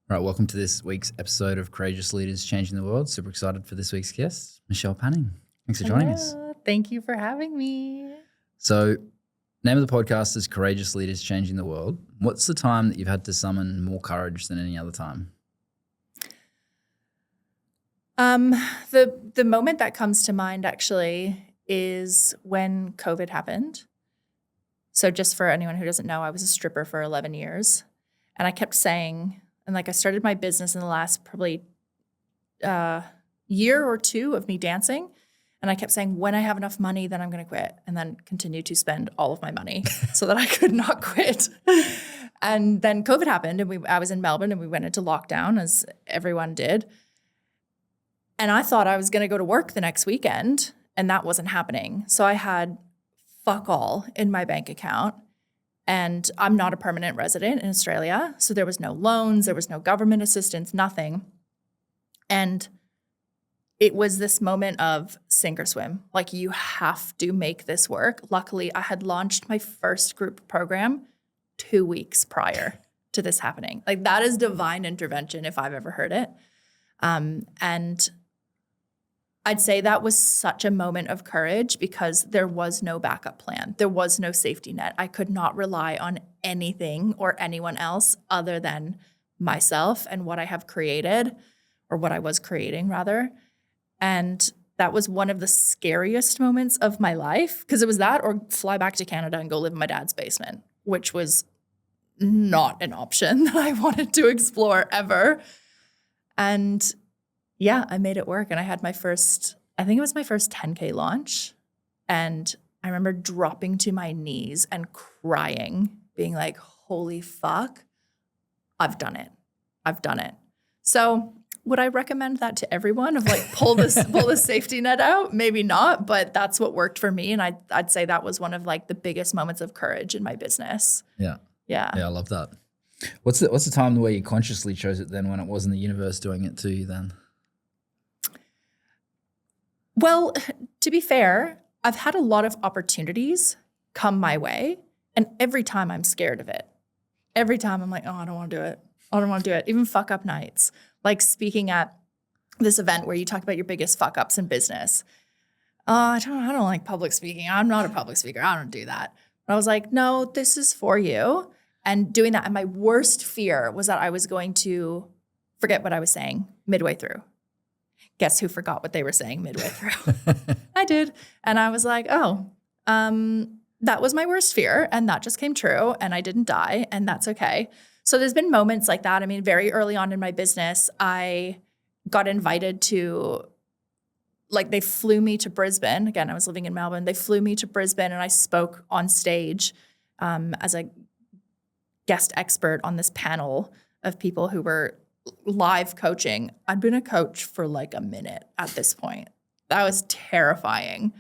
Right, welcome to this week's episode of Courageous Leaders Changing the World. Super excited for this week's guest, Michelle Panning. Thanks for joining us. Thank you for having me. So, name of the podcast is Courageous Leaders Changing the World. What's the time that you've had to summon more courage than any other time? The moment that comes to mind actually is when COVID happened. So just for anyone who doesn't know, I was a stripper for 11 years. And I kept saying, and I started my business in the last probably year or two of me dancing. And I kept saying, when I have enough money, then I'm going to quit, and then continue to spend all of my money so that I could not quit. And then COVID happened, and I was in Melbourne, and we went into lockdown, as everyone did. And I thought I was going to go to work the next weekend, and that wasn't happening. So I had fuck all in my bank account. And I'm not a permanent resident in Australia, so there was no loans, there was no government assistance, nothing. And it was this moment of sink or swim. Like, you have to make this work. Luckily, I had launched my first group program 2 weeks prior to this happening. Like, that is divine intervention if I've ever heard it. And I'd say that was such a moment of courage because there was no backup plan. There was no safety net. I could not rely on anything or anyone else other than myself and what I have created, or what I was creating rather. And that was one of the scariest moments of my life, because it was that or fly back to Canada and go live in my dad's basement, which was not an option that I wanted to explore ever. And yeah, I made it work. And I had my first 10K launch. And I remember dropping to my knees and crying, being like, holy fuck, I've done it. I've done it. So would I recommend that to everyone, of like, pull the safety net out? Maybe not, but that's what worked for me. And I'd say that was one of like the biggest moments of courage in my business. Yeah. Yeah. Yeah, I love that. What's the time where you consciously chose it then, when it wasn't the universe doing it to you then? Well, to be fair, I've had a lot of opportunities come my way, and every time I'm scared of it. Every time I'm like, oh, I don't want to do it. I don't want to do it. Even fuck up nights. Like speaking at this event where you talk about your biggest fuck ups in business. I don't like public speaking. I'm not a public speaker. I don't do that. But I was like, no, this is for you. And doing that. And my worst fear was that I was going to forget what I was saying midway through. Guess who forgot what they were saying midway through? I did. And I was like, that was my worst fear. And that just came true. And I didn't die. And that's okay. So there's been moments like that. I mean, very early on in my business, I got invited to, like, they flew me to Brisbane. Again, I was living in Melbourne. They flew me to Brisbane, and I spoke on stage as a guest expert on this panel of people who were live coaching. I'd been a coach for like a minute at this point. That was terrifying.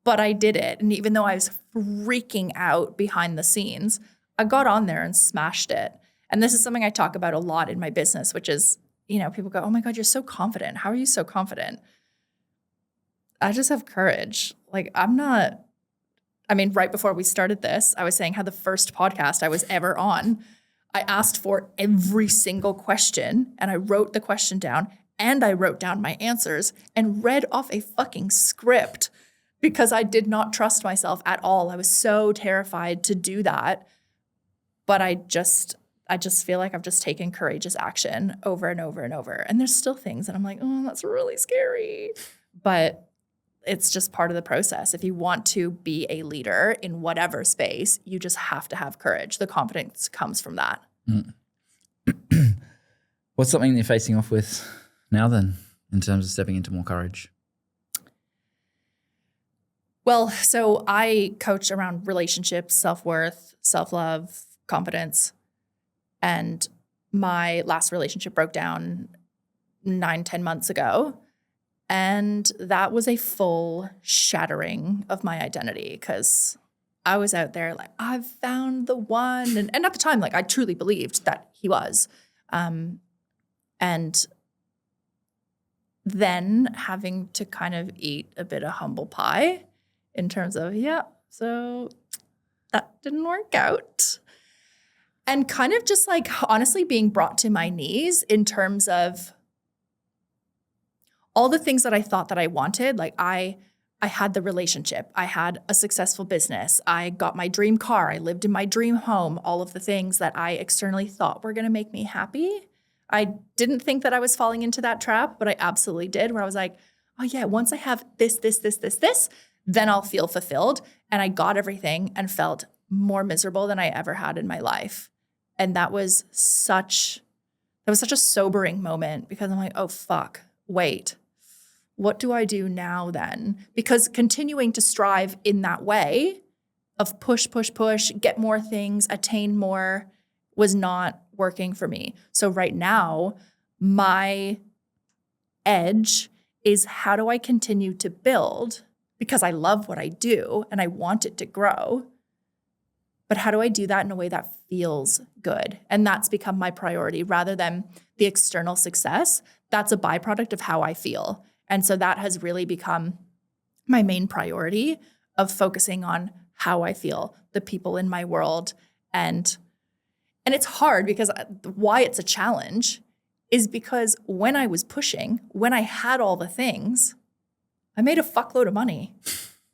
But I did it. And even though I was freaking out behind the scenes, I got on there and smashed it. And this is something I talk about a lot in my business, which is, people go, oh my God, you're so confident. How are you so confident? I just have courage. Like, right before we started this, I was saying how the first podcast I was ever on, I asked for every single question, and I wrote the question down, and I wrote down my answers and read off a fucking script because I did not trust myself at all. I was so terrified to do that. But I just feel like I've just taken courageous action over and over and over. And there's still things that I'm like, oh, that's really scary. But it's just part of the process. If you want to be a leader in whatever space, you just have to have courage. The confidence comes from that. Mm. What's something you're facing off with now then, in terms of stepping into more courage? Well, so I coach around relationships, self-worth, self-love, confidence. And my last relationship broke down 9-10 months ago. And that was a full shattering of my identity, because I was out there like, I've found the one. And at the time, like, I truly believed that he was. And then having to kind of eat a bit of humble pie in terms of, so that didn't work out. And kind of just like honestly being brought to my knees in terms of all the things that I thought that I wanted. Like I had the relationship, I had a successful business, I got my dream car, I lived in my dream home, all of the things that I externally thought were going to make me happy. I didn't think that I was falling into that trap, but I absolutely did, where I was like, oh yeah, once I have this, then I'll feel fulfilled. And I got everything and felt more miserable than I ever had in my life. And that was such a sobering moment, because I'm like, oh fuck, wait. What do I do now then? Because continuing to strive in that way of push, get more things, attain more, was not working for me. So right now, my edge is, how do I continue to build? Because I love what I do and I want it to grow. But how do I do that in a way that feels good? And that's become my priority rather than the external success. That's a byproduct of how I feel. And so that has really become my main priority of focusing on how I feel, the people in my world. And it's hard, because why it's a challenge is because when I was pushing, when I had all the things, I made a fuckload of money.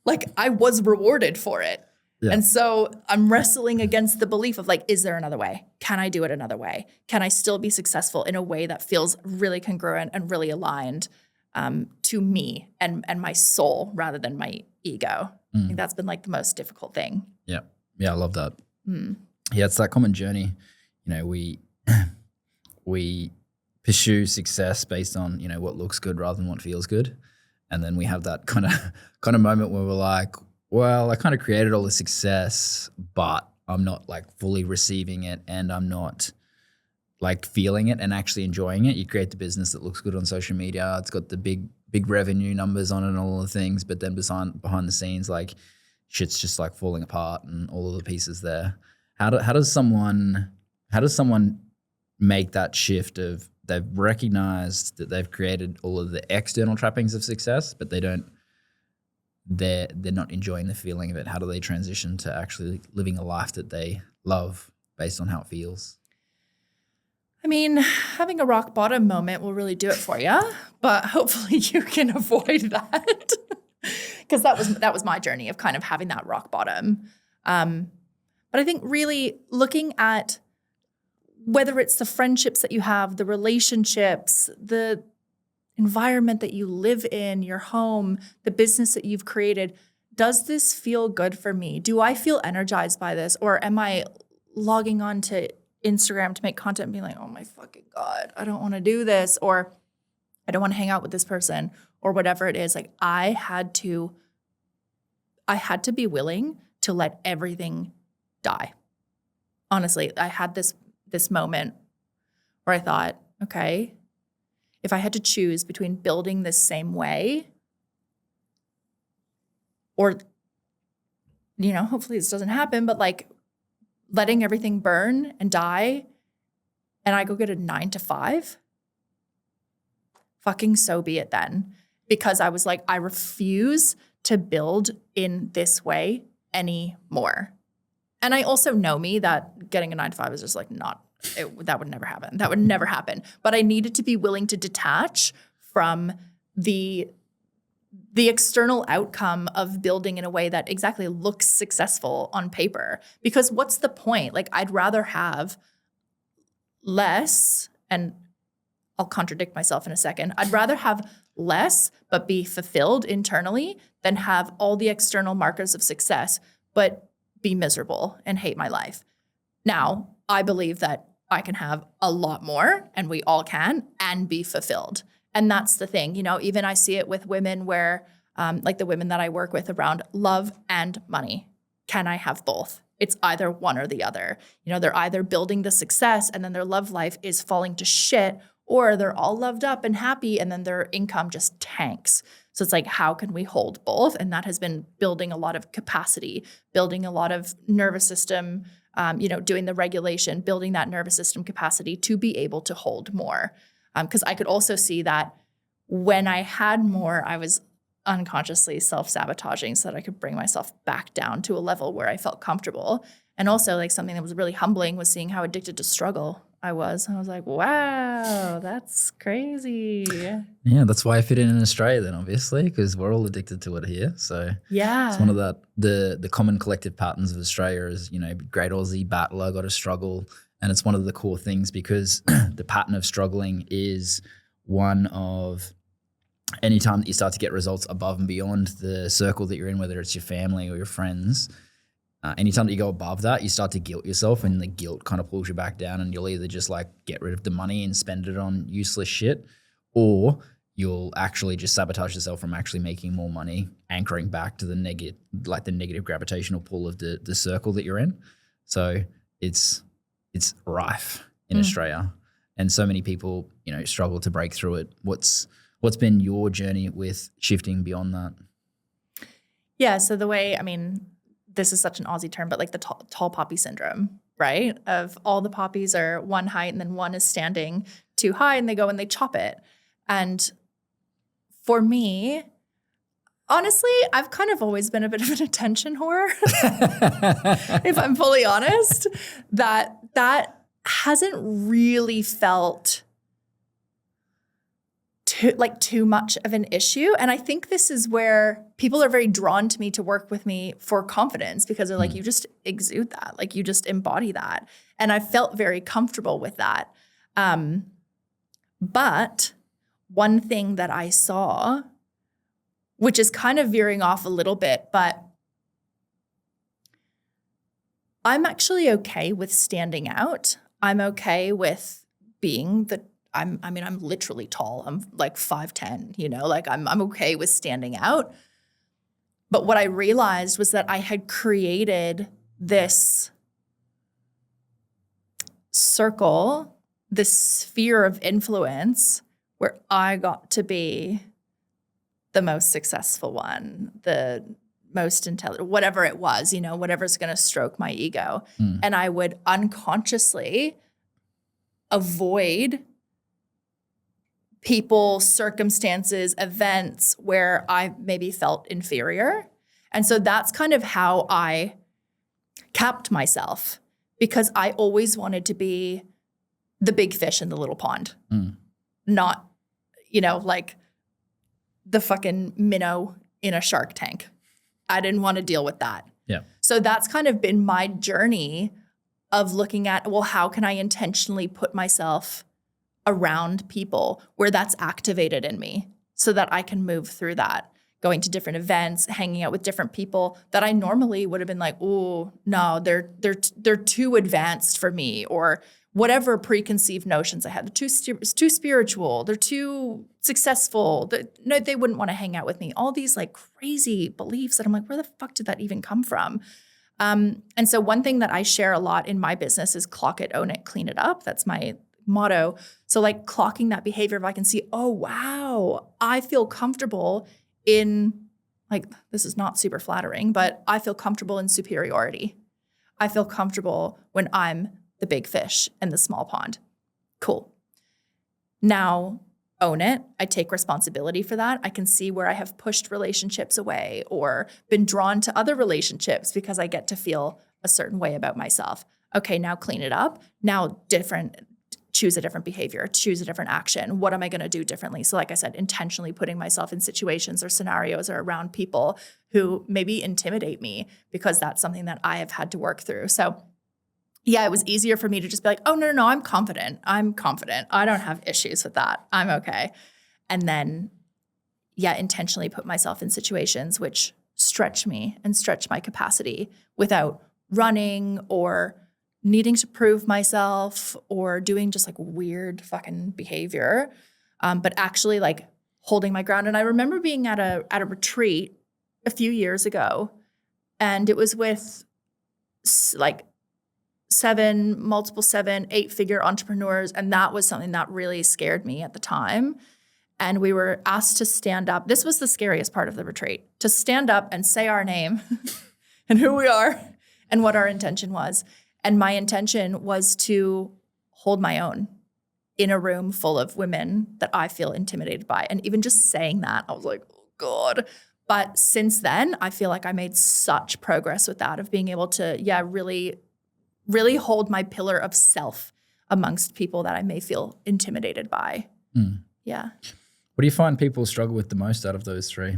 Like I was rewarded for it. Yeah. And so I'm wrestling against the belief of like, is there another way? Can I do it another way? Can I still be successful in a way that feels really congruent and really aligned to me and my soul rather than my ego? I think that's been like the most difficult thing. Yeah. Yeah, I love that. Yeah, it's that common journey. You know, we pursue success based on, you know, what looks good rather than what feels good. And then we have that kind of moment where we're like, well, I kind of created all the success, but I'm not like fully receiving it, and I'm not like feeling it and actually enjoying it. You create the business that looks good on social media. It's got the big revenue numbers on it and all the things, but then behind the scenes, like shit's just like falling apart and all of the pieces there. How does someone make that shift of they've recognized that they've created all of the external trappings of success, but they're not enjoying the feeling of it? How do they transition to actually living a life that they love based on how it feels? I mean, having a rock bottom moment will really do it for you, but hopefully you can avoid that, because that was my journey of kind of having that rock bottom. But I think really looking at whether it's the friendships that you have, the relationships, the environment that you live in, your home, the business that you've created, does this feel good for me? Do I feel energized by this? Or am I logging on to Instagram to make content and being like, oh my fucking God, I don't want to do this, or I don't want to hang out with this person, or whatever it is. Like I had to be willing to let everything die. Honestly, I had this moment where I thought, okay, if I had to choose between building this same way or, you know, hopefully this doesn't happen, but like letting everything burn and die, and I go get a 9 to 5, fucking so be it then. Because I was like, I refuse to build in this way anymore. And I also know me that getting a 9 to 5 is just like that would never happen. That would never happen. But I needed to be willing to detach from the external outcome of building in a way that exactly looks successful on paper. Because what's the point? Like I'd rather have less, and I'll contradict myself in a second. I'd rather have less but be fulfilled internally than have all the external markers of success but be miserable and hate my life. Now, I believe that I can have a lot more, and we all can, and be fulfilled. And that's the thing, you know, even I see it with women where, like the women that I work with around love and money. Can I have both? It's either one or the other. You know, they're either building the success and then their love life is falling to shit, or they're all loved up and happy and then their income just tanks. So it's like, how can we hold both? And that has been building a lot of capacity, building a lot of nervous system, doing the regulation, building that nervous system capacity to be able to hold more. Because I could also see that when I had more, I was unconsciously self-sabotaging so that I could bring myself back down to a level where I felt comfortable. And also like something that was really humbling was seeing how addicted to struggle I was. I was like, wow, that's crazy. Yeah, that's why I fit in Australia then, obviously, because we're all addicted to it here. So Yeah. it's one of the common collective patterns of Australia is, great Aussie battler, got to struggle. And it's one of the core things because the pattern of struggling is one of anytime that you start to get results above and beyond the circle that you're in, whether it's your family or your friends, anytime that you go above that, you start to guilt yourself and the guilt kind of pulls you back down and you'll either just like get rid of the money and spend it on useless shit, or you'll actually just sabotage yourself from actually making more money, anchoring back to the negative gravitational pull of the circle that you're in. So it's rife in Australia, and so many people, struggle to break through it. What's been your journey with shifting beyond that? Yeah. So the way, this is such an Aussie term, but like the tall poppy syndrome, right? Of all the poppies are one height and then one is standing too high and they go and they chop it. And for me, honestly, I've kind of always been a bit of an attention whore, if I'm fully honest, that hasn't really felt too much of an issue. And I think this is where people are very drawn to me to work with me for confidence, because they're like, you just exude that, like you just embody that. And I felt very comfortable with that. But one thing that I saw, which is kind of veering off a little bit, but I'm actually okay with standing out. I'm okay with being I'm literally tall. I'm like 5'10", like I'm okay with standing out. But what I realized was that I had created this circle, this sphere of influence where I got to be the most successful one, the most intelligent, whatever it was, whatever's going to stroke my ego. And I would unconsciously avoid people, circumstances, events where I maybe felt inferior. And so that's kind of how I capped myself, because I always wanted to be the big fish in the little pond, not, like the fucking minnow in a shark tank. I didn't want to deal with that. Yeah. So that's kind of been my journey of looking at, well, how can I intentionally put myself around people where that's activated in me so that I can move through that, going to different events, hanging out with different people that I normally would have been like, oh, no, they're too advanced for me, or whatever preconceived notions I had. They're too spiritual. They're too successful. They wouldn't want to hang out with me. All these like crazy beliefs that I'm like, where the fuck did that even come from? And so one thing that I share a lot in my business is clock it, own it, clean it up. That's my motto. So like clocking that behavior, if I can see, oh, wow, I feel comfortable in, like, this is not super flattering, but I feel comfortable in superiority. I feel comfortable when I'm the big fish in the small pond. Cool. Now own it. I take responsibility for that. I can see where I have pushed relationships away or been drawn to other relationships because I get to feel a certain way about myself. Okay, now clean it up. Now choose a different behavior, choose a different action. What am I going to do differently? So like I said, intentionally putting myself in situations or scenarios or around people who maybe intimidate me, because that's something that I have had to work through. So yeah, it was easier for me to just be like, oh, no, I'm confident. I don't have issues with that. I'm okay. And then, intentionally put myself in situations which stretch me and stretch my capacity without running or needing to prove myself or doing just like weird fucking behavior, but actually like holding my ground. And I remember being at a retreat a few years ago, and it was with like 7, 8-figure entrepreneurs. And that was something that really scared me at the time. And we were asked to stand up. This was the scariest part of the retreat, to stand up and say our name and who we are and what our intention was. And my intention was to hold my own in a room full of women that I feel intimidated by. And even just saying that, I was like, oh God. But since then, I feel like I made such progress with that, of being able to, really really hold my pillar of self amongst people that I may feel intimidated by. Yeah. What do you find people struggle with the most out of those three?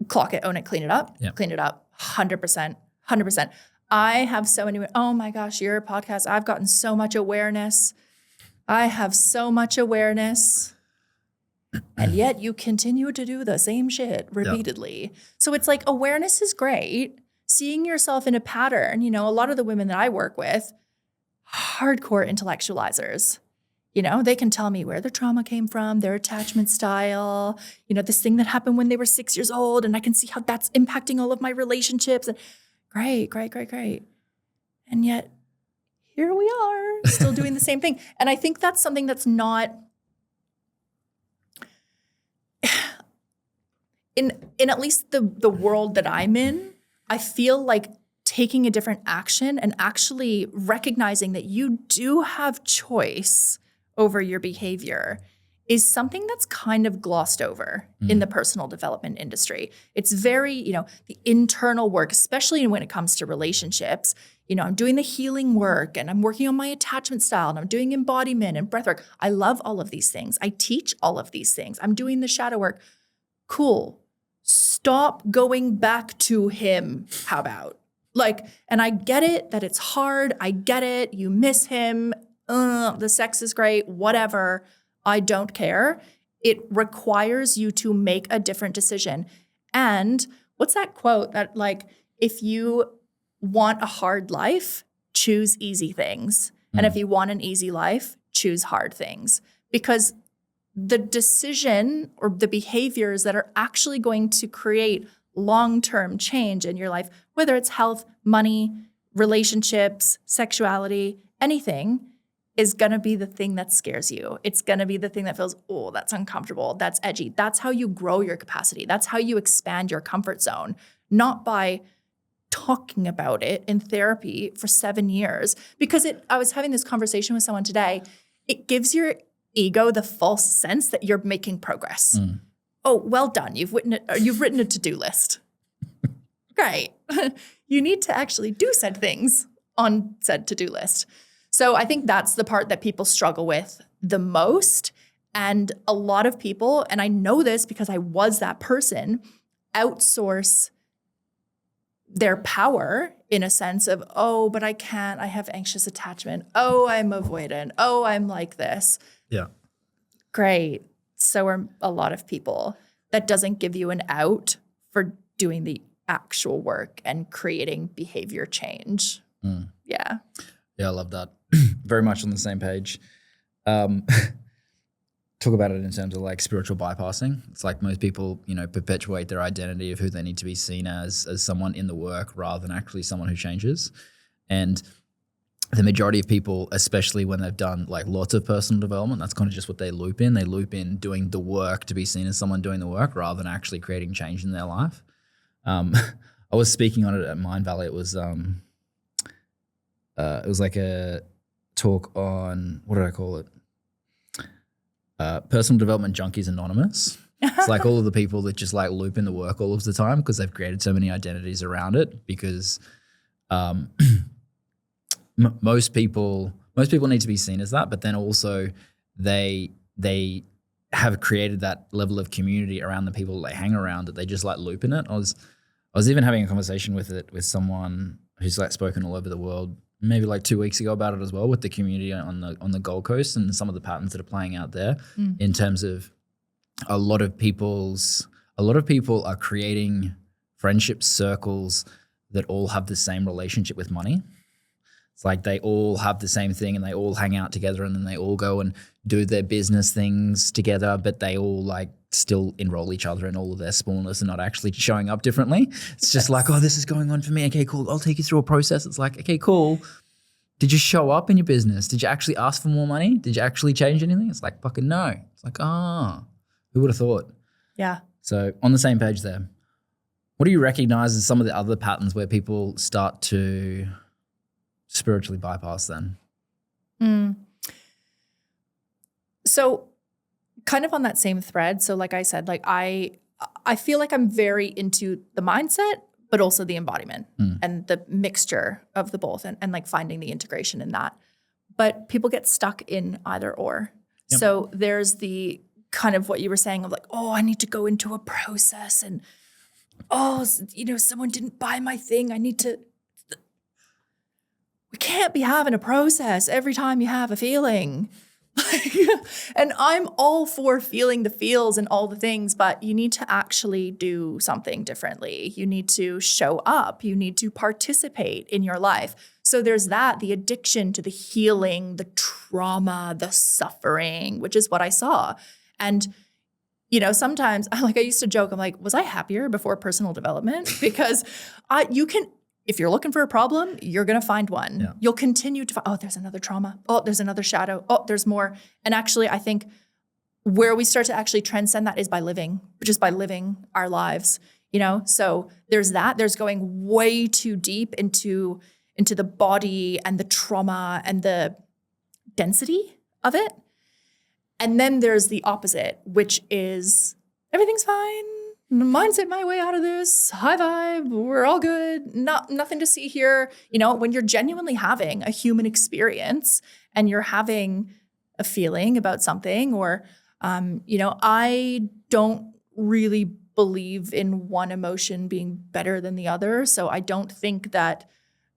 Clock it, own it, clean it up. Yeah. Clean it up. 100%. 100%. I have so many, oh my gosh, your podcast, I've gotten so much awareness. I have so much awareness. And yet you continue to do the same shit repeatedly. So it's like awareness is great. Seeing yourself in a pattern, you know, a lot of the women that I work with, hardcore intellectualizers. You know, they can tell me where their trauma came from, their attachment style, you know, this thing that happened when they were 6 years old, and I can see how that's impacting all of my relationships. And great. And yet here we are still doing the same thing. And I think that's something that's not in at least the world that I'm in. I feel like taking a different action and actually recognizing that you do have choice over your behavior is something that's kind of glossed over in the personal development industry. It's very, you know, the internal work, especially when it comes to relationships. You know, I'm doing the healing work and I'm working on my attachment style and I'm doing embodiment and breath work. I love all of these things. I teach all of these things. I'm doing the shadow work. Cool. Stop going back to him. How about? Like, and I get it that it's hard. I get it. You miss him. The sex is great. Whatever. I don't care. It requires you to make a different decision. And what's that quote that like, if you want a hard life, choose easy things. And if you want an easy life, choose hard things. Because the decision or the behaviors that are actually going to create long-term change in your life, whether it's health, money, relationships, sexuality, anything, is going to be the thing that scares you. It's going to be the thing that feels, oh, that's uncomfortable. That's edgy. That's how you grow your capacity. That's how you expand your comfort zone, not by talking about it in therapy for 7 years. Because I was having this conversation with someone today. It gives your ego the false sense that you're making progress. Oh, well done. You've written a to-do list. Great. You need to actually do said things on said to-do list. So I think that's the part that people struggle with the most. And a lot of people, and I know this because I was that person, outsource their power in a sense of, oh, but I can't, I have anxious attachment. Oh, I'm avoidant. Oh, I'm like this. Yeah. Great. So are a lot of people. That doesn't give you an out for doing the actual work and creating behavior change. Yeah. Yeah, I love that. Very much on the same page. Talk about it in terms of like spiritual bypassing. It's like most people, you know, perpetuate their identity of who they need to be seen as someone in the work rather than actually someone who changes. And the majority of people, especially when they've done like lots of personal development, that's kind of just what they loop in. They loop in doing the work to be seen as someone doing the work rather than actually creating change in their life. I was speaking on it at Mind Valley. It was like a talk on, what did I call it? Personal Development Junkies Anonymous. It's like all of the people that just like loop in the work all of the time because they've created so many identities around it because most people need to be seen as that, but then also they have created that level of community around the people they hang around that they just like loop in it. I was even having a conversation with someone who's like spoken all over the world maybe like 2 weeks ago about it as well with the community on the Gold Coast and some of the patterns that are playing out there in terms of a lot of people are creating friendship circles that all have the same relationship with money. It's like they all have the same thing and they all hang out together and then they all go and do their business things together, but they all like still enroll each other in all of their smallness and not actually showing up differently. It's just like, oh, this is going on for me. Okay, cool. I'll take you through a process. It's like, okay, cool. Did you show up in your business? Did you actually ask for more money? Did you actually change anything? It's like, fucking no. It's like, who would have thought? Yeah. So on the same page there. What do you recognize as some of the other patterns where people start to spiritually bypass then? So kind of on that same thread. So like I said, like I feel like I'm very into the mindset, but also the embodiment and the mixture of the both and like finding the integration in that. But people get stuck in either or. Yep. So there's the kind of what you were saying of like, oh, I need to go into a process and, oh, you know, someone didn't buy my thing. I need to. We can't be having a process every time you have a feeling. And I'm all for feeling the feels and all the things, but you need to actually do something differently. You need to show up. You need to participate in your life. So there's that, the addiction to the healing, the trauma, the suffering, which is what I saw. And, you know, sometimes I used to joke, I'm like, was I happier before personal development? Because you can, if you're looking for a problem, you're going to find one. Yeah. You'll continue to find, oh, there's another trauma. Oh, there's another shadow. Oh, there's more. And actually, I think where we start to actually transcend that is by living, just by living our lives, you know? So there's that. There's going way too deep into the body and the trauma and the density of it. And then there's the opposite, which is everything's fine. Mindset my way out of this. High vibe. We're all good. Nothing to see here. You know, when you're genuinely having a human experience and you're having a feeling about something or, you know, I don't really believe in one emotion being better than the other. So I don't think that,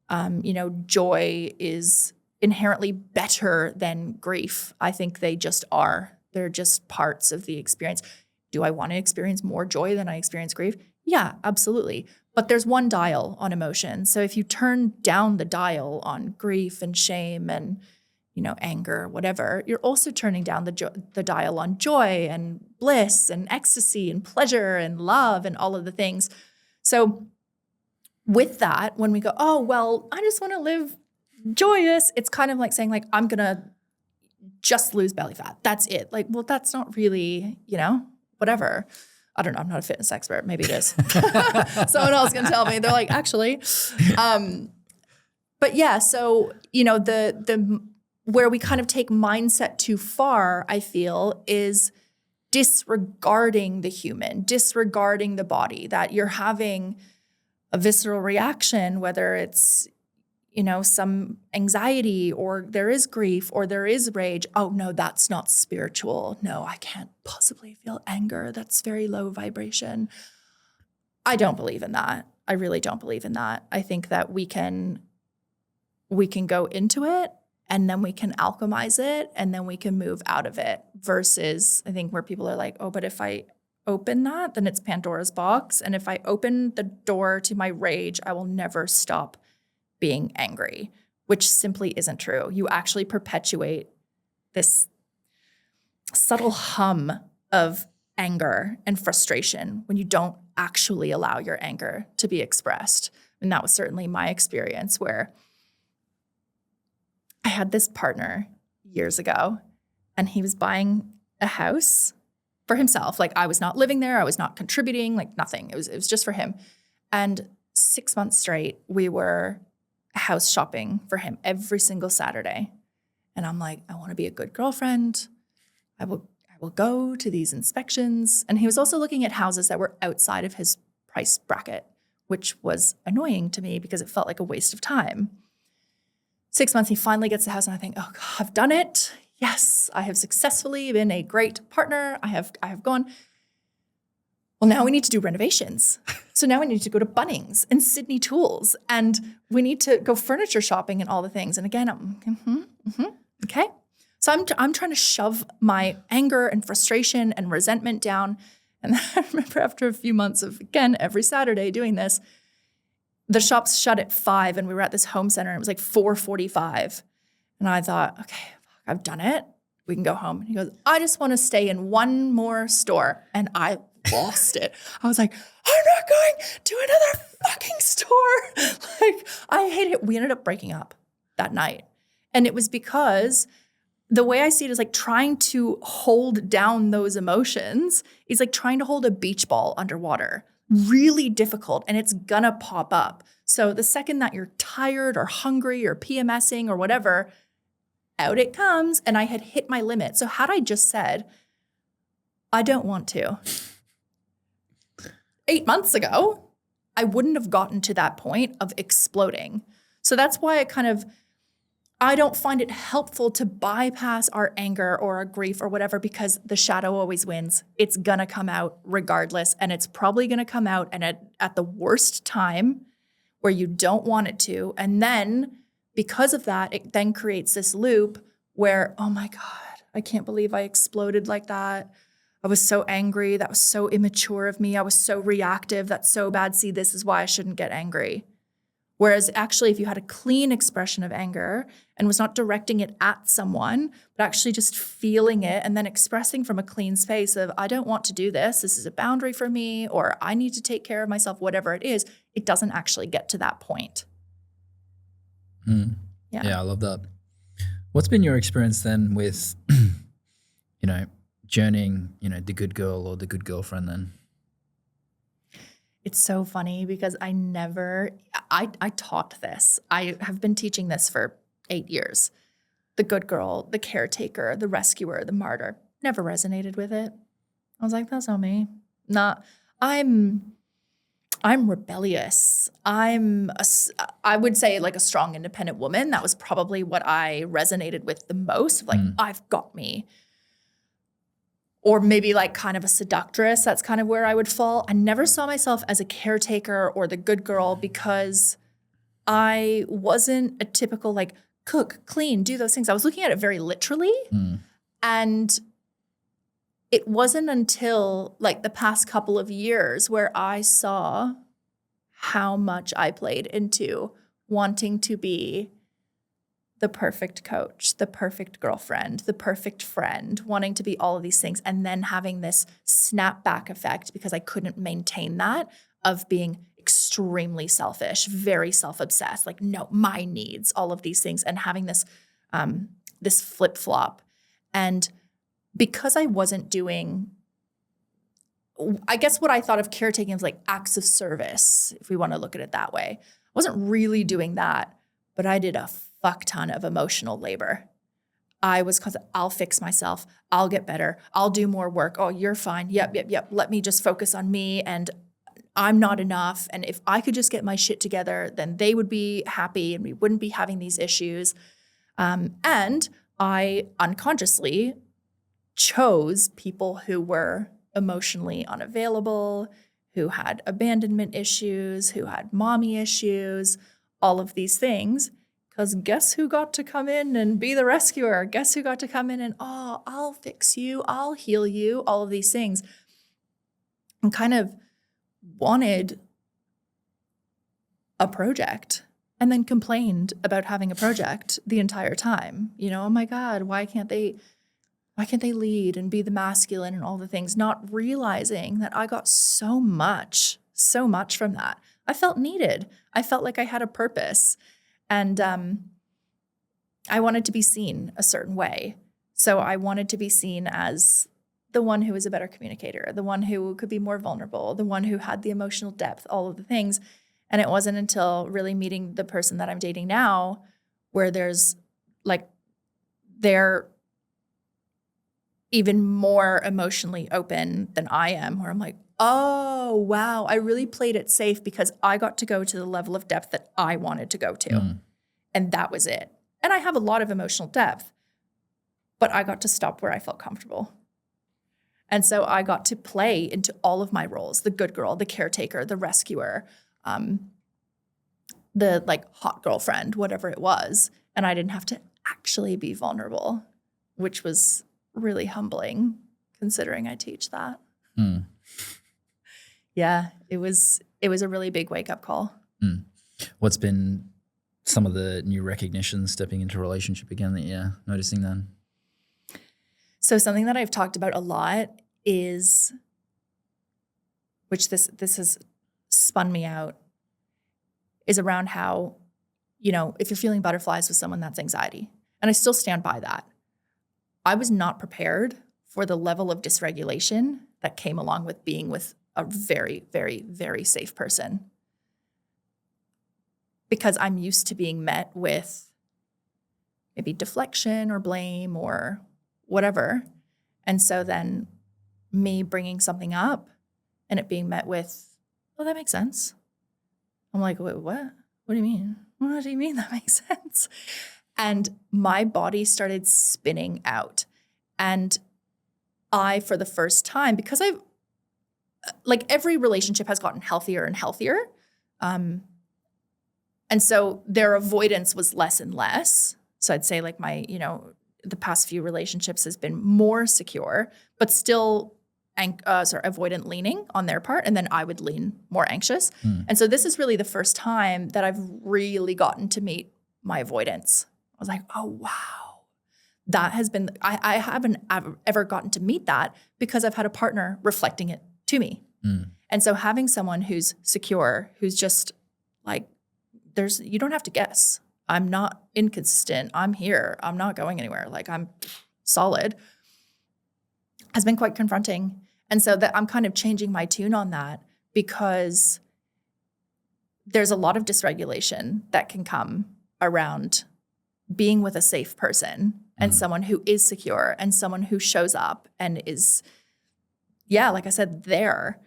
you know, joy is inherently better than grief. I think they just are. They're just parts of the experience. Do I want to experience more joy than I experience grief? Yeah, absolutely. But there's one dial on emotion. So if you turn down the dial on grief and shame and, you know, anger, whatever, you're also turning down the dial on joy and bliss and ecstasy and pleasure and love and all of the things. So with that, when we go, oh, well, I just want to live joyous, it's kind of like saying like, I'm going to just lose belly fat. That's it. Like, well, that's not really, you know, whatever. I don't know. I'm not a fitness expert. Maybe it is. Someone else can tell me. They're like, actually. But yeah, so, you know, the where we kind of take mindset too far, I feel, is disregarding the human, disregarding the body, that you're having a visceral reaction, whether it's, you know, some anxiety or there is grief or there is rage. Oh, no, that's not spiritual. No, I can't possibly feel anger. That's very low vibration. I don't believe in that. I really don't believe in that. I think that we can go into it and then we can alchemize it and then we can move out of it versus I think where people are like, oh, but if I open that, then it's Pandora's box. And if I open the door to my rage, I will never stop being angry, which simply isn't true. You actually perpetuate this subtle hum of anger and frustration when you don't actually allow your anger to be expressed. And that was certainly my experience where I had this partner years ago and he was buying a house for himself. Like I was not living there. I was not contributing, like nothing. It was just for him. And 6 months straight, we were house shopping for him every single Saturday. And I'm like, I want to be a good girlfriend. I will go to these inspections. And he was also looking at houses that were outside of his price bracket, which was annoying to me because it felt like a waste of time. 6 months, he finally gets the house and I think, oh God, I've done it. Yes, I have successfully been a great partner. I have gone. Well, now we need to do renovations. So now we need to go to Bunnings and Sydney Tools and we need to go furniture shopping and all the things. And again, I'm okay. So I'm trying to shove my anger and frustration and resentment down. And I remember after a few months of, again, every Saturday doing this, the shops shut at 5 and we were at this home center and it was like 4:45. And I thought, okay, I've done it. We can go home. And he goes, I just want to stay in one more store. And I lost it. I was like, I'm not going to another fucking store. Like, I hate it. We ended up breaking up that night. And it was because the way I see it is like trying to hold down those emotions is like trying to hold a beach ball underwater. Really difficult, and it's gonna pop up. So the second that you're tired or hungry or PMSing or whatever, out it comes. And I had hit my limit. So had I just said, I don't want to, 8 months ago, I wouldn't have gotten to that point of exploding. So that's why I don't find it helpful to bypass our anger or our grief or whatever, because the shadow always wins. It's going to come out regardless. And it's probably going to come out and at the worst time where you don't want it to. And then because of that, it then creates this loop where, oh my God, I can't believe I exploded like that. I was so angry. That was so immature of me. I was so reactive. That's so bad. See, this is why I shouldn't get angry. Whereas actually, if you had a clean expression of anger and was not directing it at someone, but actually just feeling it and then expressing from a clean space of, I don't want to do this. This is a boundary for me, or I need to take care of myself, whatever it is, it doesn't actually get to that point. Yeah, I love that. What's been your experience then with, journeying, the good girl or the good girlfriend then? It's so funny because I taught this. I have been teaching this for 8 years. The good girl, the caretaker, the rescuer, the martyr. Never resonated with it. I was like, that's not me. I'm rebellious. I would say like a strong, independent woman. That was probably what I resonated with the most. Like, I've got me. Or maybe like kind of a seductress. That's kind of where I would fall. I never saw myself as a caretaker or the good girl because I wasn't a typical like cook, clean, do those things. I was looking at it very literally. And it wasn't until like the past couple of years where I saw how much I played into wanting to be the perfect coach, the perfect girlfriend, the perfect friend, wanting to be all of these things, and then having this snapback effect because I couldn't maintain that of being extremely selfish, very self-obsessed, like, no, my needs, all of these things, and having this this flip-flop. And because I wasn't doing, I guess what I thought of caretaking was like acts of service, if we want to look at it that way. I wasn't really doing that, but I did a fuck ton of emotional labor. I was I'll fix myself. I'll get better. I'll do more work. Oh, you're fine. Yep. Let me just focus on me, and I'm not enough. And if I could just get my shit together, then they would be happy and we wouldn't be having these issues. And I unconsciously chose people who were emotionally unavailable, who had abandonment issues, who had mommy issues, all of these things. Because guess who got to come in and be the rescuer? Guess who got to come in and, oh, I'll fix you, I'll heal you, all of these things. And kind of wanted a project and then complained about having a project the entire time. Oh my God, why can't they lead and be the masculine and all the things, not realizing that I got so much from that. I felt needed. I felt like I had a purpose. And I wanted to be seen a certain way. So I wanted to be seen as the one who was a better communicator, the one who could be more vulnerable, the one who had the emotional depth, all of the things. And it wasn't until really meeting the person that I'm dating now where they're even more emotionally open than I am, where I'm like, oh, wow, I really played it safe because I got to go to the level of depth that I wanted to go to. And that was it. And I have a lot of emotional depth, but I got to stop where I felt comfortable. And so I got to play into all of my roles, the good girl, the caretaker, the rescuer, the like hot girlfriend, whatever it was. And I didn't have to actually be vulnerable, which was really humbling considering I teach that. Yeah, it was a really big wake-up call. What's been some of the new recognitions stepping into a relationship again that you're noticing then? So something that I've talked about a lot is, which this has spun me out, is around how, if you're feeling butterflies with someone, that's anxiety. And I still stand by that. I was not prepared for the level of dysregulation that came along with being with a very, very, very safe person. Because I'm used to being met with maybe deflection or blame or whatever. And so then me bringing something up and it being met with, oh, that makes sense. I'm like, wait, what? What do you mean? What do you mean that makes sense? And my body started spinning out. And I, for the first time, because I've, like, every relationship has gotten healthier and healthier. And so their avoidance was less and less. So I'd say like my, the past few relationships has been more secure, but still avoidant leaning on their part. And then I would lean more anxious. And so this is really the first time that I've really gotten to meet my avoidance. I was like, oh, wow. That has been, I haven't ever gotten to meet that because I've had a partner reflecting it to me. And so having someone who's secure, who's just like, you don't have to guess. I'm not inconsistent. I'm here. I'm not going anywhere. Like, I'm solid, has been quite confronting. And so that I'm kind of changing my tune on that, because there's a lot of dysregulation that can come around being with a safe person and someone who is secure and someone who shows up and is, like I said, there.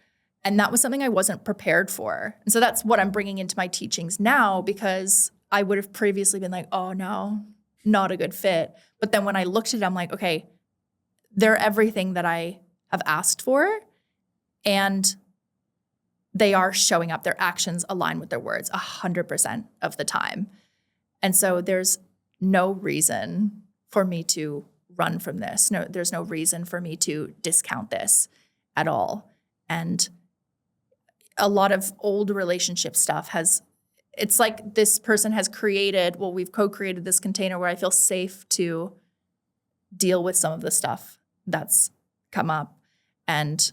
And that was something I wasn't prepared for. And so that's what I'm bringing into my teachings now, because I would have previously been like, oh no, not a good fit. But then when I looked at it, I'm like, okay, they're everything that I have asked for, and they are showing up. Their actions align with their words 100% of the time. And so there's no reason for me to run from this. No, there's no reason for me to discount this at all. And a lot of old relationship stuff it's like this person has we've co-created this container where I feel safe to deal with some of the stuff that's come up. And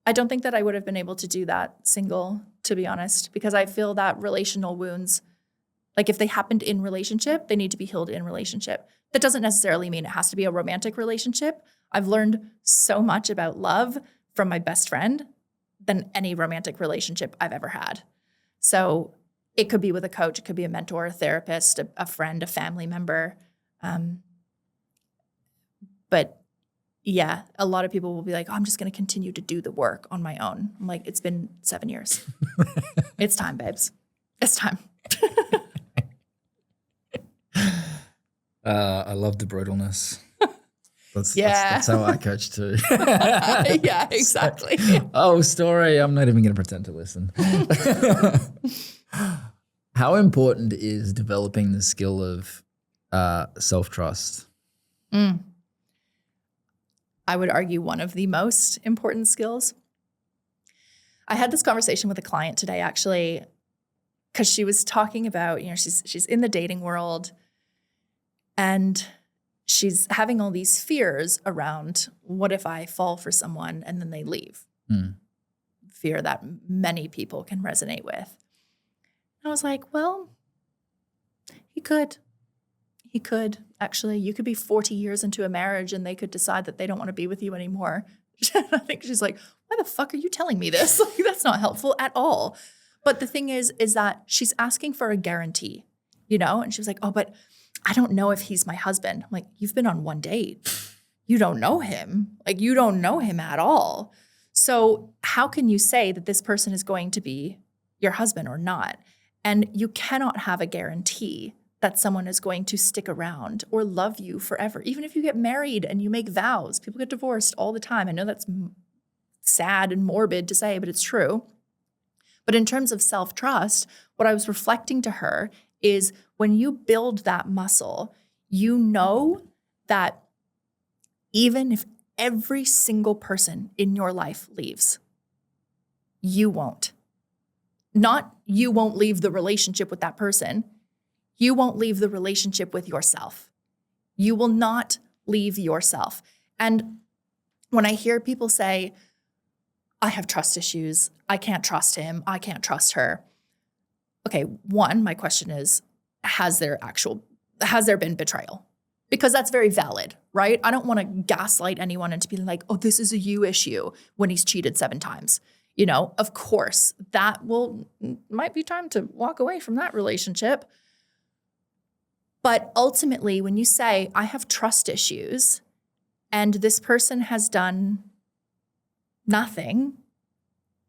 I don't think that I would have been able to do that single, to be honest, because I feel that relational wounds, like if they happened in relationship, they need to be healed in relationship. That doesn't necessarily mean it has to be a romantic relationship. I've learned so much about love from my best friend than any romantic relationship I've ever had. So it could be with a coach, it could be a mentor, a therapist, a friend, a family member. But yeah, a lot of people will be like, oh, I'm just going to continue to do the work on my own. I'm like, it's been 7 years. It's time, babes. It's time. I love the brutalness. That's how I coach too. Yeah, exactly. Story. I'm not even going to pretend to listen. How important is developing the skill of self-trust? I would argue one of the most important skills. I had this conversation with a client today, actually, because she was talking about, she's in the dating world, and she's having all these fears around, what if I fall for someone and then they leave? Fear that many people can resonate with. And I was like, well, he could. Actually, you could be 40 years into a marriage and they could decide that they don't want to be with you anymore. I think she's like, why the fuck are you telling me this? Like, that's not helpful at all. But the thing is that she's asking for a guarantee, And she was like, oh, but I don't know if he's my husband. I'm like, you've been on one date. You don't know him. Like, you don't know him at all. So how can you say that this person is going to be your husband or not? And you cannot have a guarantee that someone is going to stick around or love you forever. Even if you get married and you make vows, people get divorced all the time. I know that's sad and morbid to say, but it's true. But in terms of self-trust, what I was reflecting to her is when you build that muscle, you know that even if every single person in your life leaves, you won't. Not you won't leave the relationship with that person. You won't leave the relationship with yourself. You will not leave yourself. And when I hear people say, I have trust issues, I can't trust him, I can't trust her. Okay, one, my question is, has there been betrayal? Because that's very valid, right? I don't want to gaslight anyone into being like, oh, this is a you issue when he's cheated 7 times. Of course, might be time to walk away from that relationship. But ultimately, when you say, I have trust issues, and this person has done nothing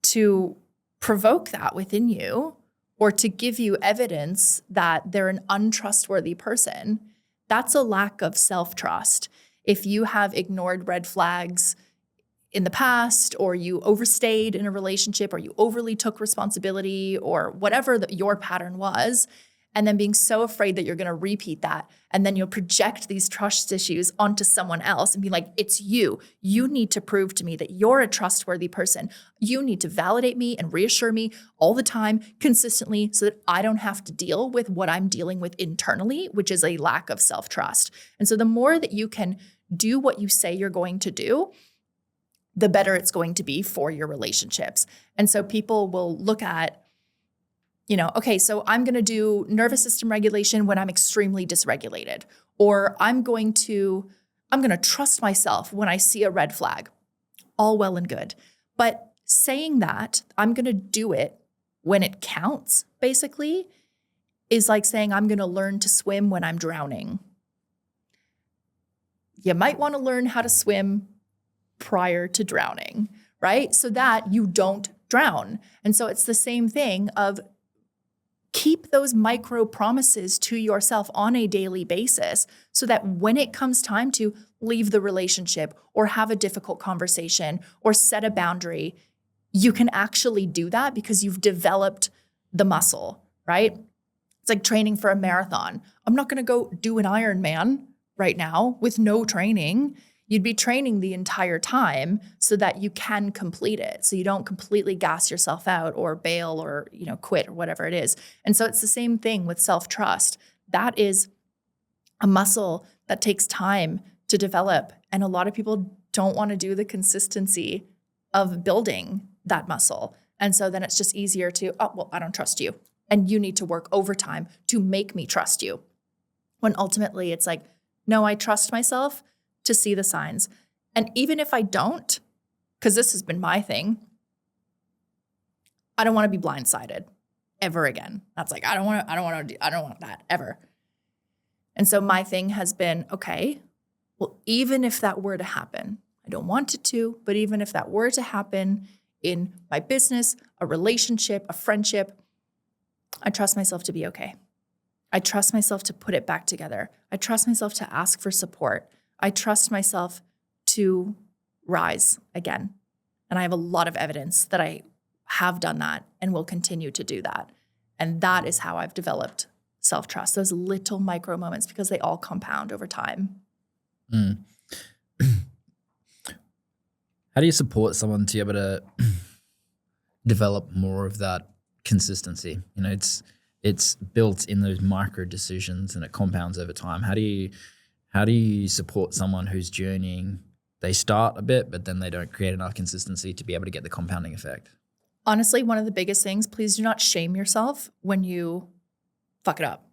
to provoke that within you, or to give you evidence that they're an untrustworthy person, that's a lack of self-trust. If you have ignored red flags in the past, or you overstayed in a relationship, or you overly took responsibility, or whatever your pattern was, and then being so afraid that you're going to repeat that, and then you'll project these trust issues onto someone else and be like, it's you. You need to prove to me that you're a trustworthy person. You need to validate me and reassure me all the time, consistently, so that I don't have to deal with what I'm dealing with internally, which is a lack of self-trust. And so the more that you can do what you say you're going to do, the better it's going to be for your relationships. And so people will look at, okay, so I'm going to do nervous system regulation when I'm extremely dysregulated, or I'm going to trust myself when I see a red flag. All well and good. But saying that I'm going to do it when it counts, basically, is like saying I'm going to learn to swim when I'm drowning. You might want to learn how to swim prior to drowning, right? So that you don't drown. And so it's the same thing of keep those micro promises to yourself on a daily basis, so that when it comes time to leave the relationship or have a difficult conversation or set a boundary, you can actually do that because you've developed the muscle, right? It's like training for a marathon. I'm not going to go do an Ironman right now with no training. You'd be training the entire time so that you can complete it. So you don't completely gas yourself out or bail or, quit or whatever it is. And so it's the same thing with self-trust. That is a muscle that takes time to develop. And a lot of people don't want to do the consistency of building that muscle. And so then it's just easier to, I don't trust you. And you need to work overtime to make me trust you. When ultimately it's like, no, I trust myself to see the signs. And even if I don't, because this has been my thing, I don't want to be blindsided ever again. That's like, I don't want that ever. And so my thing has been, okay, well, even if that were to happen, I don't want it to, but even if that were to happen in my business, a relationship, a friendship, I trust myself to be okay. I trust myself to put it back together. I trust myself to ask for support. I trust myself to rise again. And I have a lot of evidence that I have done that and will continue to do that. And that is how I've developed self-trust, those little micro moments, because they all compound over time. Mm. How do you support someone to be able to develop more of that consistency? It's built in those micro decisions and it compounds over time. How do you support someone who's journeying? They start a bit, but then they don't create enough consistency to be able to get the compounding effect. Honestly, one of the biggest things, please do not shame yourself when you fuck it up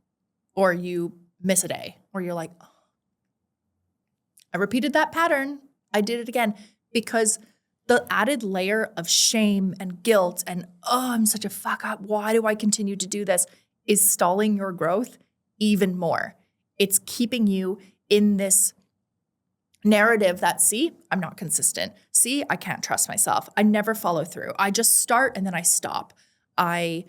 or you miss a day or you're like, oh, I repeated that pattern. I did it again, because the added layer of shame and guilt and, I'm such a fuck up, why do I continue to do this, is stalling your growth even more. It's keeping you in this narrative that, see, I'm not consistent. See, I can't trust myself. I never follow through. I just start and then I stop. I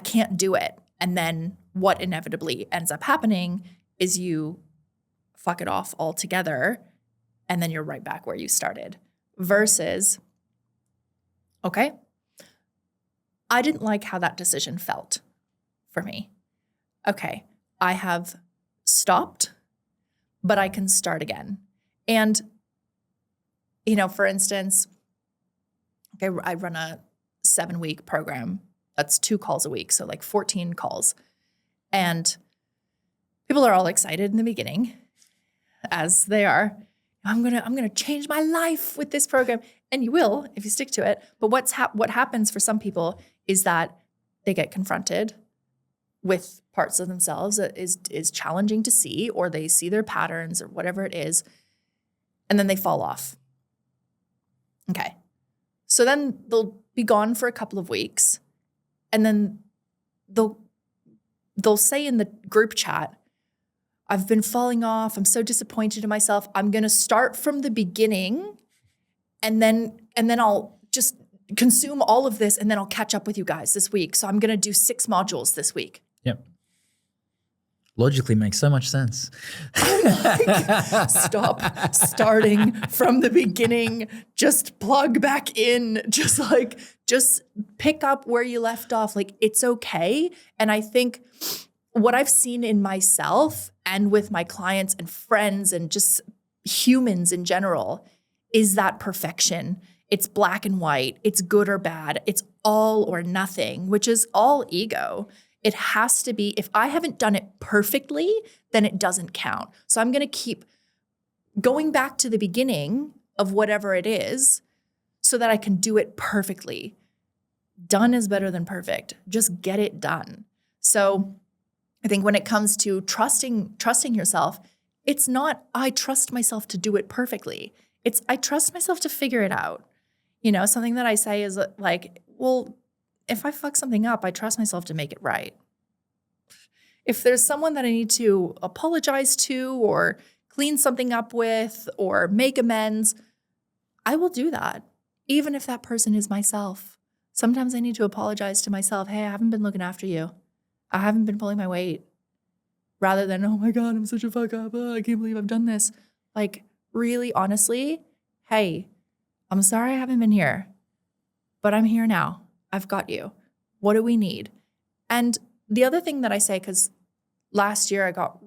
can't do it. And then what inevitably ends up happening is you fuck it off altogether and then you're right back where you started. Versus, okay, I didn't like how that decision felt for me. Okay, I have stopped, but I can start again. And, for instance, okay, I run a 7-week program. That's 2 calls a week, so like 14 calls. And people are all excited in the beginning, as they are. I'm gonna change my life with this program, and you will if you stick to it. But what happens for some people is that they get confronted with parts of themselves that is challenging to see, or they see their patterns or whatever it is, and then they fall off. Okay, so then they'll be gone for a couple of weeks, and then they'll say in the group chat, I've been falling off. I'm so disappointed in myself. I'm going to start from the beginning and then I'll just consume all of this and then I'll catch up with you guys this week. So I'm going to do 6 modules this week. Yep. Logically makes so much sense. Stop starting from the beginning. Just plug back in. Just pick up where you left off. Like, it's okay. And I think what I've seen in myself and with my clients and friends and just humans in general is that perfection. It's black and white. It's good or bad. It's all or nothing, which is all ego. It has to be, if I haven't done it perfectly, then it doesn't count. So I'm going to keep going back to the beginning of whatever it is so that I can do it perfectly. Done is better than perfect. Just get it done. So I think when it comes to trusting yourself, it's not, I trust myself to do it perfectly. It's, I trust myself to figure it out. You know, something that I say is like, well, if I fuck something up, I trust myself to make it right. If there's someone that I need to apologize to or clean something up with or make amends, I will do that, even if that person is myself. Sometimes I need to apologize to myself. Hey, I haven't been looking after you. I haven't been pulling my weight. Rather than, oh my God, I'm such a fuck up. Oh, I can't believe I've done this. Like, really, honestly, hey, I'm sorry I haven't been here, but I'm here now. I've got you. What do we need? And the other thing that I say, because last year I got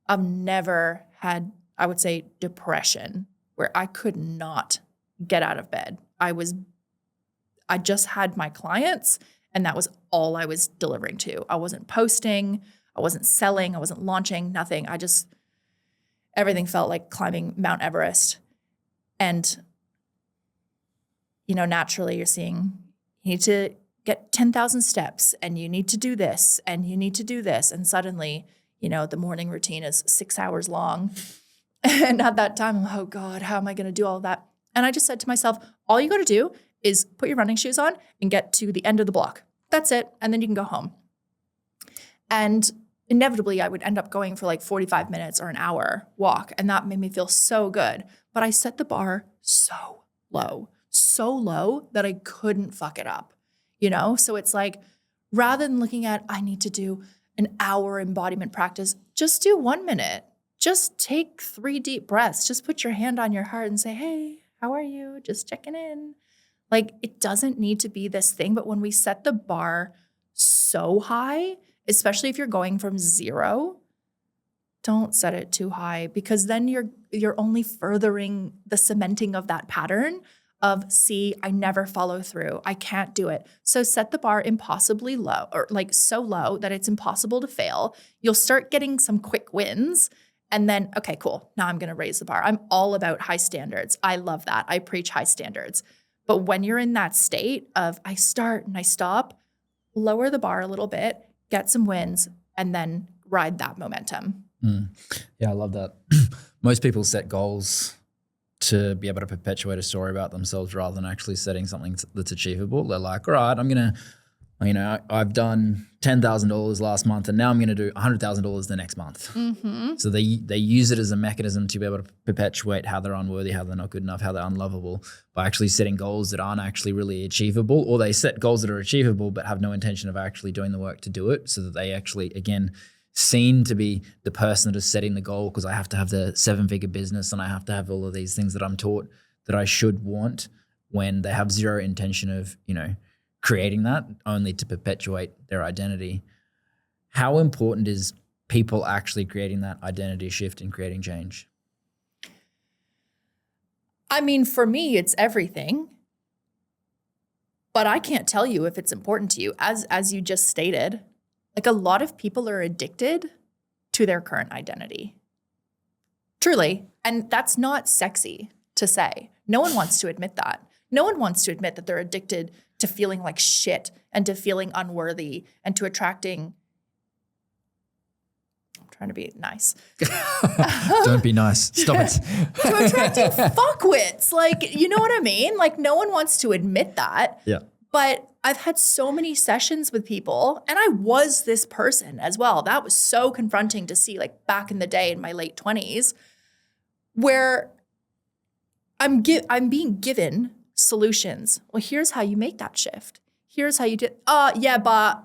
I've never had, I would say, depression where I could not get out of bed. I just had my clients and that was all I was delivering to. I wasn't posting, I wasn't selling, I wasn't launching, nothing. Everything felt like climbing Mount Everest. And you know, naturally you're seeing, you need to get 10,000 steps and you need to do this and you need to do this. And suddenly, you know, the morning routine is 6 hours long. And at that time, I'm like, oh God, how am I going to do all of that? And I just said to myself, all you got to do is put your running shoes on and get to the end of the block. That's it. And then you can go home. And inevitably I would end up going for like 45 minutes or an hour walk. And that made me feel so good. But I set the bar so low that I couldn't fuck it up, you know? So it's like, rather than looking at, I need to do an hour embodiment practice, just do 1 minute. Just take 3 deep breaths. Just put your hand on your heart and say, hey, how are you? Just checking in. Like, it doesn't need to be this thing, but when we set the bar so high, especially if you're going from 0, don't set it too high, because then you're only furthering the cementing of that pattern of, see, I never follow through. I can't do it. So set the bar impossibly low, or like so low that it's impossible to fail. You'll start getting some quick wins. And then, okay, cool. Now I'm going to raise the bar. I'm all about high standards. I love that. I preach high standards. But when you're in that state of I start and I stop, lower the bar a little bit, get some wins, and then ride that momentum. Yeah, I love that. Most people set goals to be able to perpetuate a story about themselves rather than actually setting something that's achievable. They're like, all right, I'm going to, you know, I've done $10,000 last month and now I'm going to do $100,000 the next month. Mm-hmm. So they use it as a mechanism to be able to perpetuate how they're unworthy, how they're not good enough, how they're unlovable, by actually setting goals that aren't actually really achievable, or they set goals that are achievable but have no intention of actually doing the work to do it, so that they actually, again, seen to be the person that is setting the goal because I have to have the 7-figure business and I have to have all of these things that I'm taught that I should want, when they have zero intention of, you know, creating that, only to perpetuate their identity. How important is people actually creating that identity shift and creating change? I mean, for me, it's everything. But I can't tell you if it's important to you. As you just stated, like, a lot of people are addicted to their current identity. Truly. And that's not sexy to say. No one wants to admit that. No one wants to admit that they're addicted to feeling like shit and to feeling unworthy and to attracting. I'm trying to be nice. Don't be nice. Stop it. To attracting fuckwits. Like, you know what I mean? Like, no one wants to admit that. Yeah. But I've had so many sessions with people, and I was this person as well. That was so confronting to see, like, back in the day in my late 20s, where I'm being given solutions. Well, here's how you make that shift. Here's how you do. Yeah, but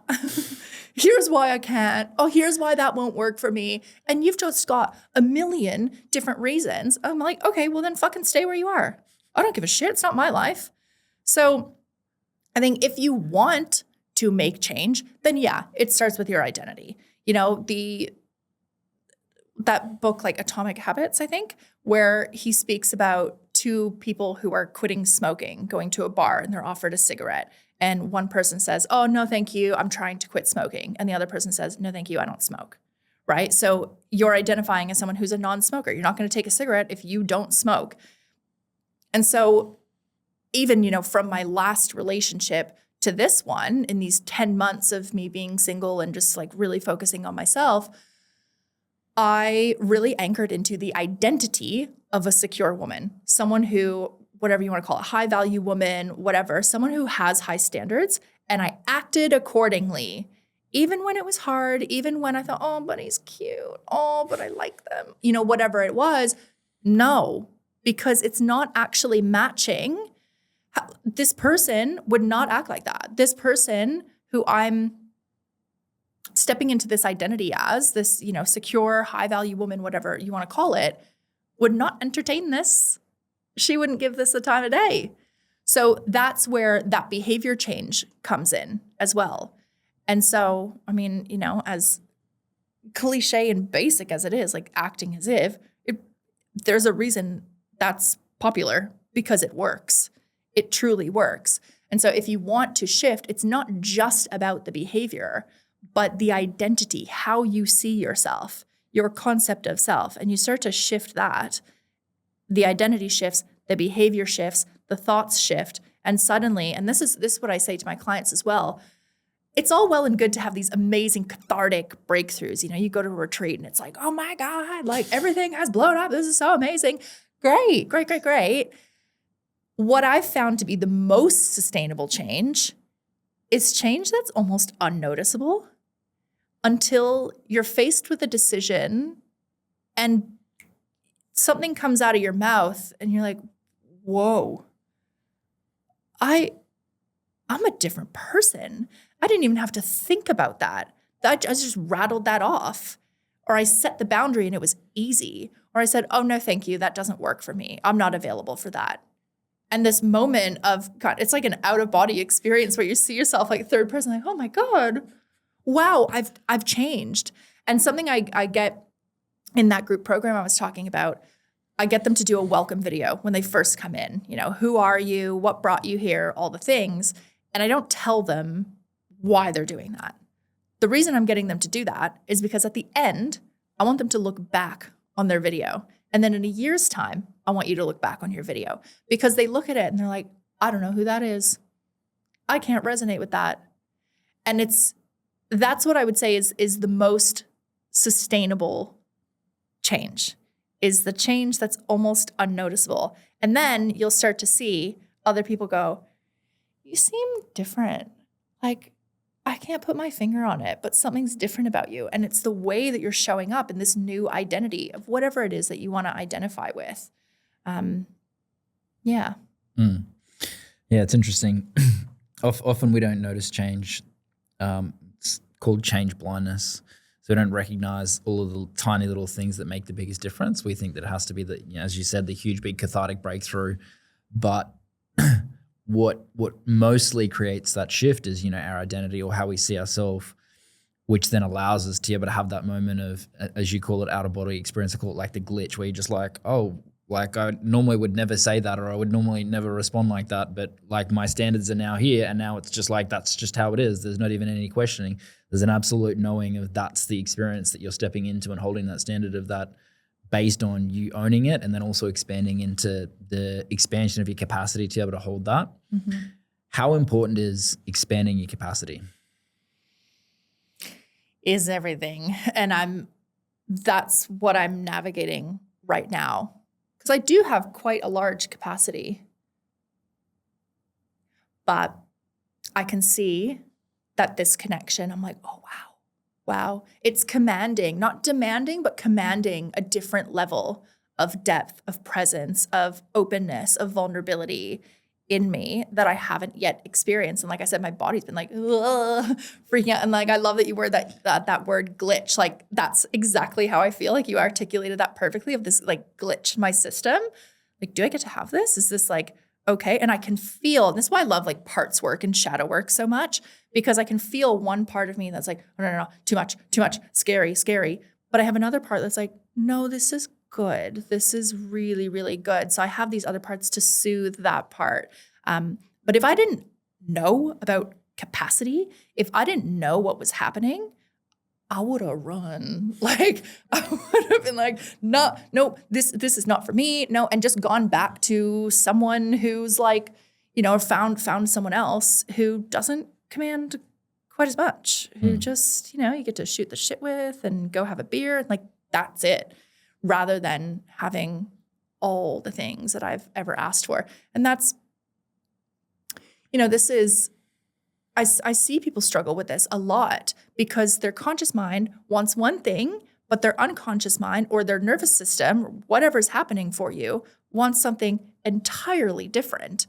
here's why I can't. Oh, here's why that won't work for me. And you've just got a million different reasons. I'm like, okay, well then fucking stay where you are. I don't give a shit. It's not my life. So I think if you want to make change, then yeah, it starts with your identity. You know, that book, like Atomic Habits, I think, where he speaks about two people who are quitting smoking, going to a bar and they're offered a cigarette. And one person says, oh, no, thank you, I'm trying to quit smoking. And the other person says, no, thank you, I don't smoke, right? So you're identifying as someone who's a non-smoker. You're not going to take a cigarette if you don't smoke. And so even, you know, from my last relationship to this one, in these 10 months of me being single and just like really focusing on myself, I really anchored into the identity of a secure woman, someone who, whatever you want to call it, high value woman, whatever, someone who has high standards. And I acted accordingly, even when it was hard, even when I thought, oh, but he's cute. Oh, but I like them. You know, whatever it was. No, because it's not actually matching. This person would not act like that. This person who I'm stepping into this identity as, this, you know, secure, high value woman, whatever you want to call it, would not entertain this. She wouldn't give this the time of day. So that's where that behavior change comes in as well. And so, I mean, you know, as cliche and basic as it is, like acting as if, there's a reason that's popular, because it works. It truly works. And so if you want to shift, it's not just about the behavior, but the identity, how you see yourself, your concept of self. And you start to shift that. The identity shifts, the behavior shifts, the thoughts shift. And suddenly, and this is what I say to my clients as well, it's all well and good to have these amazing cathartic breakthroughs. You know, you go to a retreat and it's like, oh my God, like everything has blown up. This is so amazing. Great, great, great, great. What I've found to be the most sustainable change is change that's almost unnoticeable until you're faced with a decision and something comes out of your mouth and you're like, whoa, I'm a different person. I didn't even have to think about that. I just rattled that off. Or I set the boundary and it was easy. Or I said, oh, no, thank you. That doesn't work for me. I'm not available for that. And this moment of, God, it's like an out-of-body experience where you see yourself like third person, like, oh my God, wow, I've changed. And something I get in that group program I was talking about, I get them to do a welcome video when they first come in. You know, who are you? What brought you here? All the things. And I don't tell them why they're doing that. The reason I'm getting them to do that is because at the end, I want them to look back on their video. And then in a year's time, I want you to look back on your video, because they look at it and they're like, I don't know who that is. I can't resonate with that. And that's what I would say is the most sustainable change, is the change that's almost unnoticeable. And then you'll start to see other people go, you seem different. Like, I can't put my finger on it, but something's different about you. And it's the way that you're showing up in this new identity of whatever it is that you want to identify with. Yeah. Yeah, it's interesting. Often we don't notice change. It's called change blindness. So we don't recognize all of the tiny little things that make the biggest difference. We think that it has to be the, you know, as you said, the huge, big cathartic breakthrough. But what mostly creates that shift is, you know, our identity or how we see ourselves, which then allows us to be able to have that moment of, as you call it, out of body experience. I call it like the glitch, where you're just like, oh, like I normally would never say that, or I would normally never respond like that. But like my standards are now here, and now it's just like, that's just how it is. There's not even any questioning. There's an absolute knowing of that's the experience that you're stepping into, and holding that standard of that based on you owning it, and then also expanding into the expansion of your capacity to be able to hold that. Mm-hmm. How important is expanding your capacity? Is everything. And that's what I'm navigating right now. Because I do have quite a large capacity. But I can see that this connection, I'm like, oh, wow. It's commanding, not demanding, but commanding a different level of depth, of presence, of openness, of vulnerability in me that I haven't yet experienced. And like I said, my body's been like, freaking out. And like, I love that you word that word glitch. Like that's exactly how I feel. Like you articulated that perfectly, of this like glitch in my system. Like, do I get to have this? Is this like, okay? And I can feel, and this is why I love like parts work and shadow work so much, because I can feel one part of me that's like, oh, no, too much, scary. But I have another part that's like, no, this is good. This is really, really good. So I have these other parts to soothe that part. But if I didn't know about capacity, if I didn't know what was happening, I would have run. Like I would have been like, no, this is not for me. No, and just gone back to someone who's like, you know, found someone else who doesn't command quite as much, who just, you know, you get to shoot the shit with and go have a beer. Like that's it, rather than having all the things that I've ever asked for. And that's, you know, this is, I see people struggle with this a lot because their conscious mind wants one thing, but their unconscious mind or their nervous system, whatever's happening for you, wants something entirely different.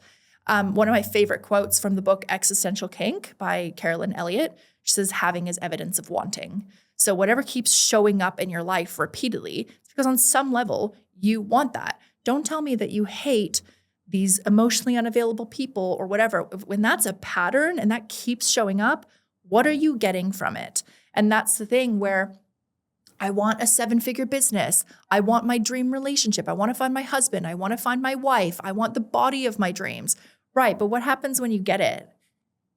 One of my favorite quotes from the book Existential Kink by Carolyn Elliott, she says, having is evidence of wanting. So whatever keeps showing up in your life repeatedly, it's because on some level you want that. Don't tell me that you hate these emotionally unavailable people or whatever. When that's a pattern and that keeps showing up, what are you getting from it? And that's the thing where I want a 7-figure business. I want my dream relationship. I want to find my husband. I want to find my wife. I want the body of my dreams. Right. But what happens when you get it?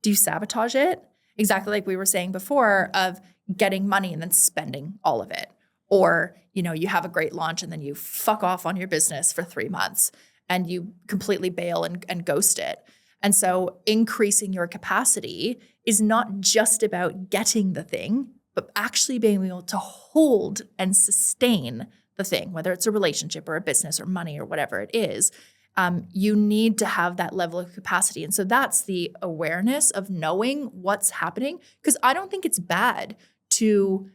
Do you sabotage it? Exactly like we were saying before, of getting money and then spending all of it. Or, you know, you have a great launch and then you fuck off on your business for 3 months and you completely bail and ghost it. And so increasing your capacity is not just about getting the thing, but actually being able to hold and sustain the thing, whether it's a relationship or a business or money or whatever it is. You need to have that level of capacity. And so that's the awareness of knowing what's happening. Because I don't think it's bad to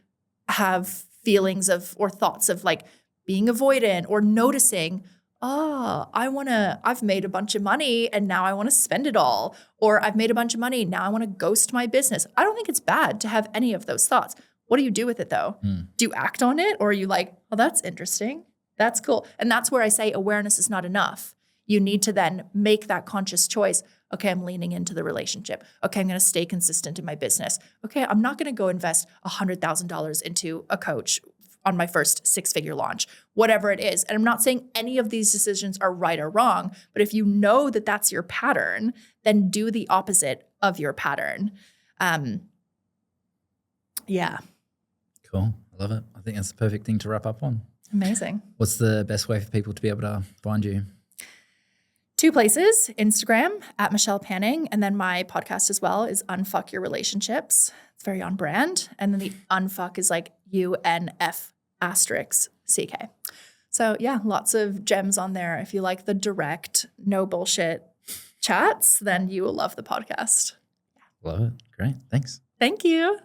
have feelings of or thoughts of like being avoidant or noticing, I've made a bunch of money and now I want to spend it all. Or I've made a bunch of money, now I want to ghost my business. I don't think it's bad to have any of those thoughts. What do you do with it though? Do you act on it? Or are you like, oh, that's interesting. That's cool. And that's where I say awareness is not enough. You need to then make that conscious choice. Okay, I'm leaning into the relationship. Okay, I'm going to stay consistent in my business. Okay, I'm not going to go invest $100,000 into a coach on my first 6-figure launch, whatever it is. And I'm not saying any of these decisions are right or wrong, but if you know that that's your pattern, then do the opposite of your pattern. Yeah. Cool. I love it. I think that's the perfect thing to wrap up on. Amazing. What's the best way for people to be able to find you? 2 places, Instagram at Michelle Panning, and then my podcast as well is Unfuck Your Relationships. It's very on brand. And then the unfuck is like UNF*CK. So yeah, lots of gems on there. If you like the direct, no bullshit chats, then you will love the podcast. Love it. Great. Thanks. Thank you.